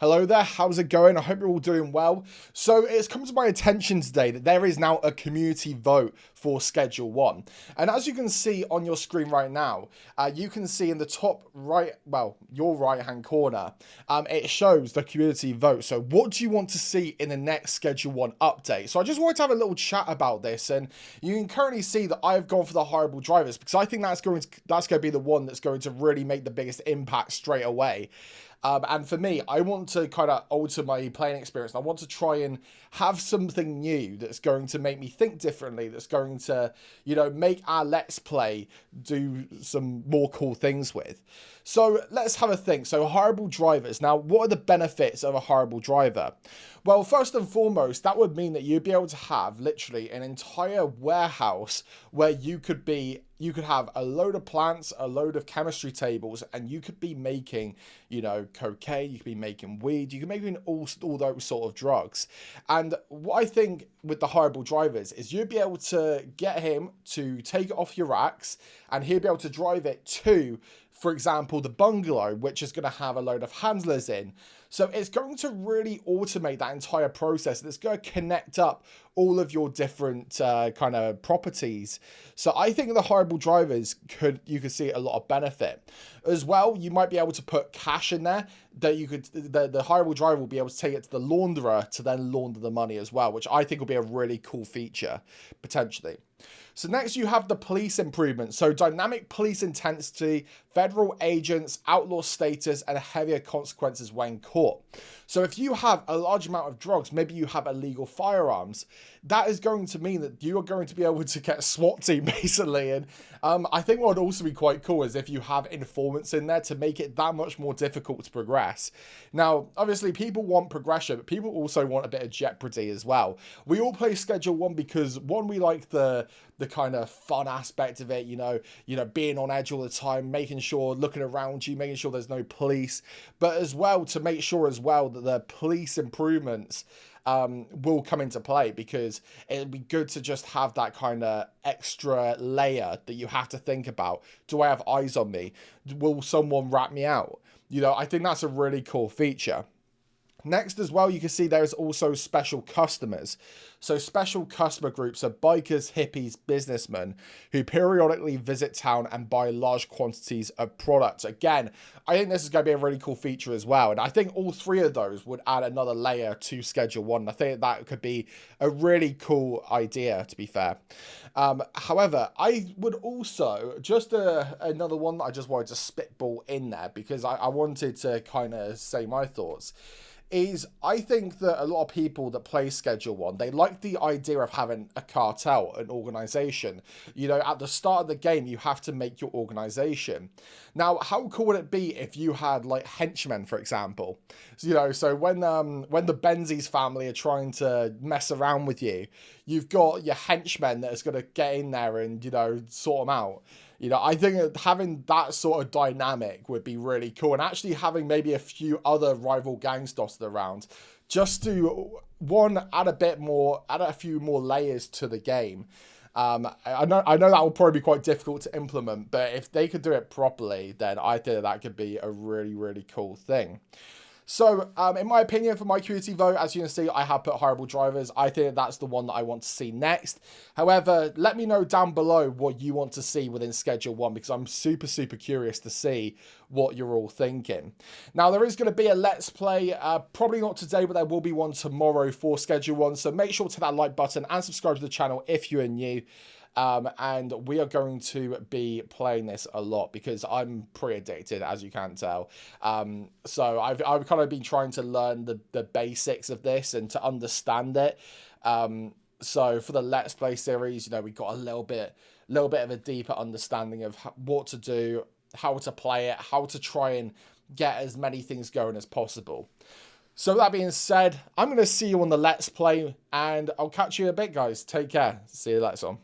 Hello there, how's it going? I hope you're all doing well. So it's come to my attention today that there is now a community vote for Schedule 1. And as you can see on your screen right now, you can see in the top right, well, your right hand corner, it shows the community vote. So what do you want to see in the next Schedule 1 update? So I just wanted to have a little chat about this, and you can currently see that I've gone for the horrible drivers because I think that's going to be the one that's going to really make the biggest impact straight away. And for me, I want to kind of alter my playing experience. I want to try and have something new that's going to make me think differently, that's going to, make our Let's Play do some more cool things with. So let's have a think. So horrible drivers. Now, what are the benefits of a horrible driver? Well, first and foremost, that would mean that you'd be able to have literally an entire warehouse where you could have a load of plants, a load of chemistry tables, and you could be making, cocaine, you could be making weed, you could be making all those sort of drugs. And what I think with the horrible drivers is you'd be able to get him to take it off your racks, and he'd be able to drive it to, for example, the bungalow, which is going to have a load of handlers in. So it's going to really automate that entire process. And it's going to connect up all of your different kind of properties. So I think the horrible drivers you could see a lot of benefit. As well, you might be able to put cash in there that the horrible driver will be able to take it to the launderer to then launder the money as well, which I think will be a really cool feature, potentially. So next you have the police improvements. So dynamic police intensity, federal agents, outlaw status, and heavier consequences when caught. So if you have a large amount of drugs, maybe you have illegal firearms, that is going to mean that you are going to be able to get a SWAT team basically. And I think what would also be quite cool is if you have informants in there to make it that much more difficult to progress. Now, obviously people want progression, but people also want a bit of jeopardy as well. We all play Schedule 1 because one, we like the kind of fun aspect of it, being on edge all the time, making sure, looking around you, making sure there's no police, but as well to make sure as well that the police improvements will come into play, because it'd be good to just have that kind of extra layer that you have to think about. Do I have eyes on me? Will someone rat me out? I think that's a really cool feature. Next as well, you can see there's also special customers. So special customer groups are bikers, hippies, businessmen who periodically visit town and buy large quantities of products. Again, I think this is going to be a really cool feature as well. And I think all three of those would add another layer to Schedule 1. I think that could be a really cool idea, to be fair. However, I would also, just another one that I just wanted to spitball in there because I wanted to kind of say my thoughts. Is I think that a lot of people that play Schedule 1, they like the idea of having a cartel, an organization. At the start of the game, you have to make your organization. Now, how cool would it be if you had like henchmen, for example? So when the Benzies family are trying to mess around with you, you've got your henchmen that is going to get in there and, sort them out. I think that having that sort of dynamic would be really cool, and actually having maybe a few other rival gangs dotted around, just to add a few more layers to the game. I know that will probably be quite difficult to implement, but if they could do it properly, then I think that could be a really, really cool thing. So, in my opinion, for my community vote, as you can see, I have put horrible drivers. I think that's the one that I want to see next. However, let me know down below what you want to see within Schedule 1, because I'm super, super curious to see what you're all thinking. Now, there is going to be a Let's Play, probably not today, but there will be one tomorrow for Schedule 1. So make sure to hit that like button and subscribe to the channel if you are new. And we are going to be playing this a lot because I'm pretty addicted, as you can tell. So I've kind of been trying to learn the basics of this and to understand it. So for the Let's Play series, we got a little bit of a deeper understanding of what to do, how to play it, how to try and get as many things going as possible. So that being said, I'm going to see you on the Let's Play, and I'll catch you in a bit, guys. Take care. See you later on.